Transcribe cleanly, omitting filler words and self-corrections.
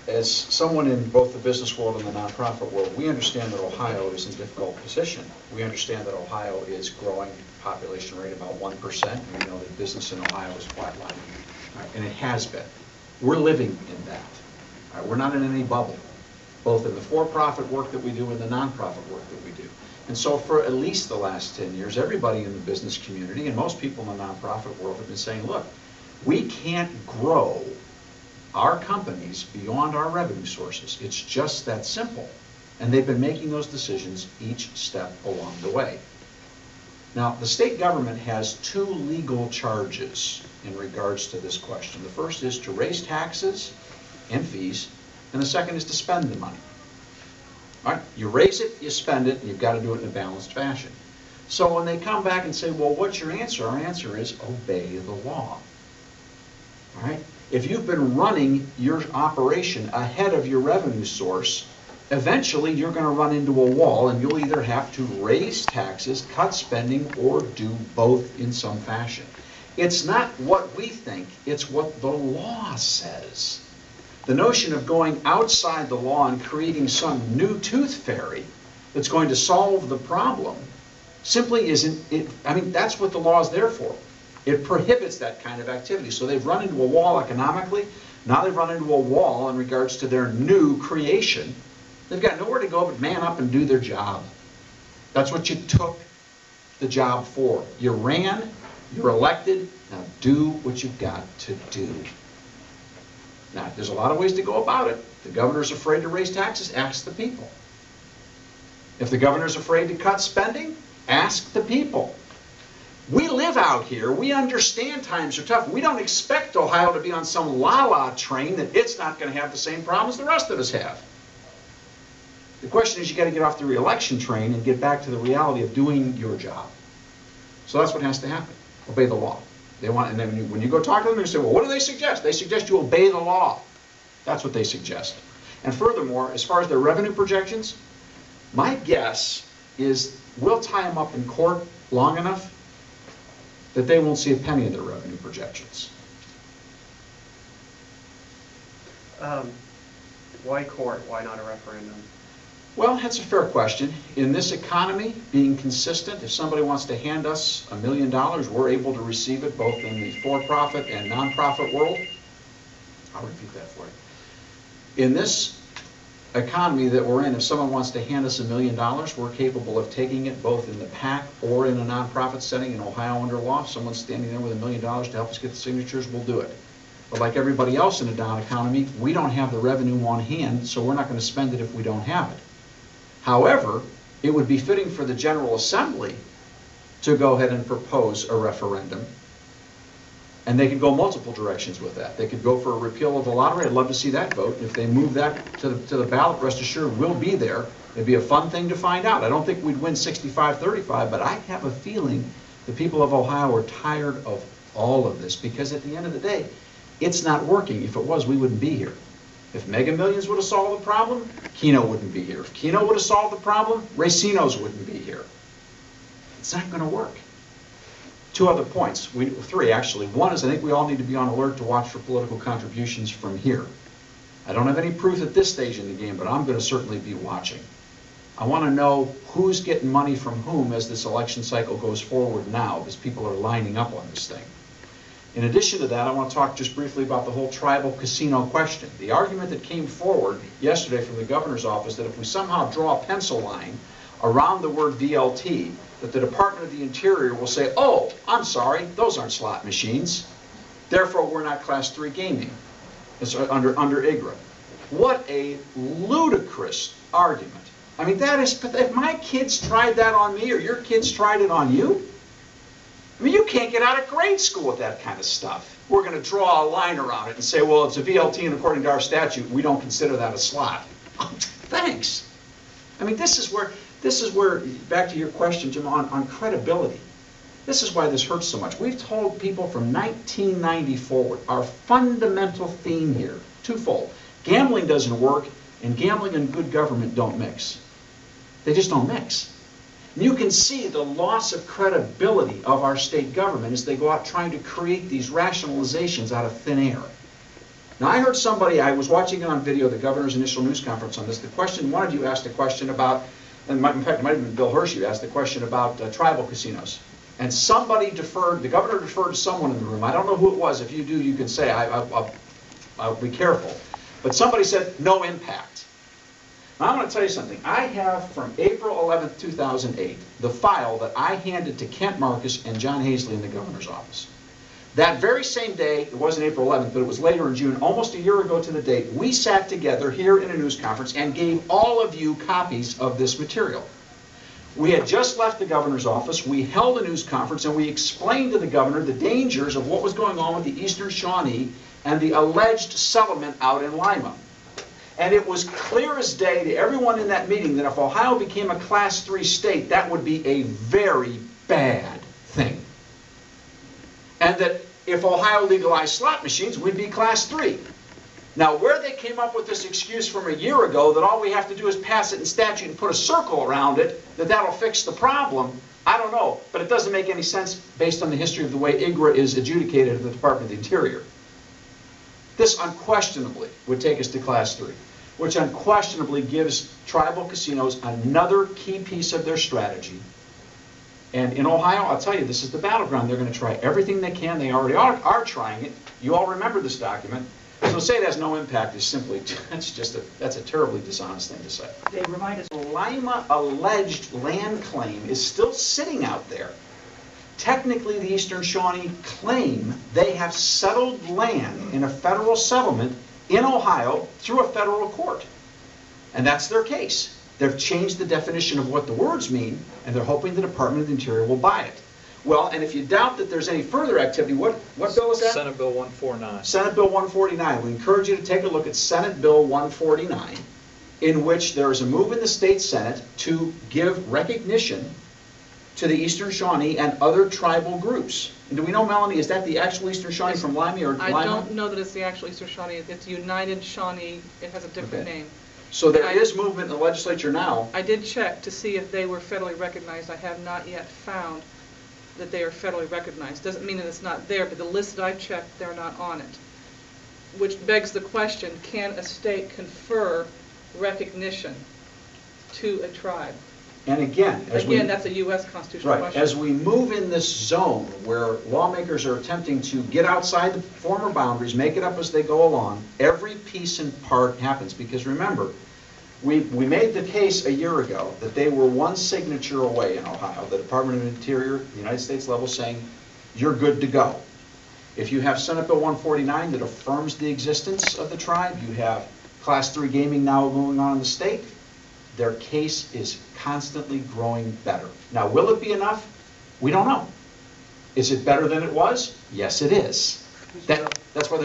as someone in both the business world and the nonprofit world, we understand that Ohio is in a difficult position. We understand that Ohio is growing population rate about 1%. We know that business in Ohio is flatlining, and it has been. We're living in that. We're not in any bubble, both in the for-profit work that we do and the nonprofit work that we do. And so for at least the last 10 years, everybody in the business community and most people in the nonprofit world have been saying, look, we can't grow our companies beyond our revenue sources. It's just that simple. And they've been making those decisions each step along the way. Now, the state government has two legal charges in regards to this question. The first is to raise taxes and fees, and the second is to spend the money. All right? You raise it, you spend it, and you've got to do it in a balanced fashion. So when they come back and say, well, what's your answer? Our answer is obey the law. All right? If you've been running your operation ahead of your revenue source, eventually you're going to run into a wall, and you'll either have to raise taxes, cut spending, or do both in some fashion. It's not what we think, it's what the law says. The notion of going outside the law and creating some new tooth fairy that's going to solve the problem simply isn't, I mean, that's what the law is there for. It prohibits that kind of activity. So they've run into a wall economically. Now they've run into a wall in regards to their new creation. They've got nowhere to go but man up and do their job. That's what you took the job for. You ran, you're elected, now do what you've got to do. Now, there's a lot of ways to go about it. If the governor's afraid to raise taxes, ask the people. If the governor's afraid to cut spending, ask the people. We live out here. We understand times are tough. We don't expect Ohio to be on some la-la train that it's not going to have the same problems the rest of us have. The question is, you got to get off the re-election train and get back to the reality of doing your job. So that's what has to happen. Obey the law. They want, and then when you go talk to them, you say, well, what do they suggest? They suggest you obey the law. That's what they suggest. And furthermore, as far as their revenue projections, my guess is we'll tie them up in court long enough that they won't see a penny of their revenue projections. Why court? Why not a referendum? Well, that's a fair question. In this economy, being consistent, if somebody wants to hand us $1 million, we're able to receive it both in the for-profit and non-profit world. I'll repeat that for you. In this economy that we're in, if someone wants to hand us $1 million, we're capable of taking it both in the PAC or in a nonprofit setting in Ohio under law. If someone's standing there with $1 million to help us get the signatures, we'll do it. But like everybody else in a down economy, we don't have the revenue on hand, so we're not going to spend it if we don't have it. However, it would be fitting for the General Assembly to go ahead and propose a referendum. And they could go multiple directions with that. They could go for a repeal of the lottery. I'd love to see that vote. If they move that to the ballot, rest assured we'll be there. It'd be a fun thing to find out. I don't think we'd win 65-35, but I have a feeling the people of Ohio are tired of all of this, because at the end of the day, it's not working. If it was, we wouldn't be here. If Mega Millions would have solved the problem, Keno wouldn't be here. If Keno would have solved the problem, Racinos wouldn't be here. It's not going to work. Two other points, three actually. One is I think we all need to be on alert to watch for political contributions from here. I don't have any proof at this stage in the game, but I'm going to certainly be watching. I want to know who's getting money from whom as this election cycle goes forward now, because people are lining up on this thing. In addition to that, I want to talk just briefly about the whole tribal casino question. The argument that came forward yesterday from the governor's office that if we somehow draw a pencil line around the word VLT, that the Department of the Interior will say, oh, I'm sorry, those aren't slot machines. Therefore, we're not Class 3 gaming. It's under IGRA. What a ludicrous argument. I mean, that is, if my kids tried that on me or your kids tried it on you, I mean, you can't get out of grade school with that kind of stuff. We're going to draw a line around it and say, well, it's a VLT, and according to our statute, we don't consider that a slot. Thanks. I mean, this is where, back to your question, Jim, on credibility. This is why this hurts so much. We've told people from 1990 forward, our fundamental theme here, twofold. Gambling doesn't work, and gambling and good government don't mix. They just don't mix. And you can see the loss of credibility of our state government as they go out trying to create these rationalizations out of thin air. Now, I heard somebody, I was watching it on video, the governor's initial news conference on this. The question, one of you asked a question about, and in fact, it might have been Bill Hershey who asked the question about tribal casinos. And somebody deferred, the governor deferred to someone in the room. I don't know who it was. If you do, you can say, I'll be careful. But somebody said, no impact. Now, I'm going to tell you something. I have, from April 11th, 2008, the file that I handed to Kent Marcus and John Hazley in the governor's office. That very same day, it wasn't April 11th, but it was later in June, almost a year ago to the date, we sat together here in a news conference and gave all of you copies of this material. We had just left the governor's office, we held a news conference, and we explained to the governor the dangers of what was going on with the Eastern Shawnee and the alleged settlement out in Lima. And it was clear as day to everyone in that meeting that if Ohio became a Class 3 state, that would be a very bad thing. And that if Ohio legalized slot machines, we'd be Class 3. Now, where they came up with this excuse from a year ago that all we have to do is pass it in statute and put a circle around it, that'll fix the problem, I don't know. But it doesn't make any sense based on the history of the way IGRA is adjudicated in the Department of the Interior. This unquestionably would take us to Class 3, which unquestionably gives tribal casinos another key piece of their strategy. And in Ohio, I'll tell you, this is the battleground. They're going to try everything they can. They already are trying it. You all remember this document. So to say it has no impact is simply, that's a terribly dishonest thing to say. They remind us, the Lima alleged land claim is still sitting out there. Technically, the Eastern Shawnee claim they have settled land in a federal settlement in Ohio through a federal court. And that's their case. They've changed the definition of what the words mean, and they're hoping the Department of the Interior will buy it. Well, and if you doubt that there's any further activity, what bill is that? Senate Bill 149. Senate Bill 149. We encourage you to take a look at Senate Bill 149, in which there is a move in the state Senate to give recognition to the Eastern Shawnee and other tribal groups. And do we know, Melanie, is that the actual Eastern Shawnee from Lima or Lima? I don't know that it's the actual Eastern Shawnee. It's United Shawnee. It has a different name. So there is movement in the legislature now. I did check to see if they were federally recognized. I have not yet found that they are federally recognized. Doesn't mean that it's not there, but the list that I've checked, they're not on it. Which begs the question, can a state confer recognition to a tribe? And again, that's a U.S. constitutional question. As we move in this zone where lawmakers are attempting to get outside the former boundaries, make it up as they go along, every piece and part happens. Because remember, we made the case a year ago that they were one signature away in Ohio, the Department of the Interior, the United States level, saying, you're good to go. If you have Senate Bill 149 that affirms the existence of the tribe, you have Class 3 gaming now going on in the state, their case is constantly growing better. Now, will it be enough? We don't know. Is it better than it was? Yes, it is. That's why they're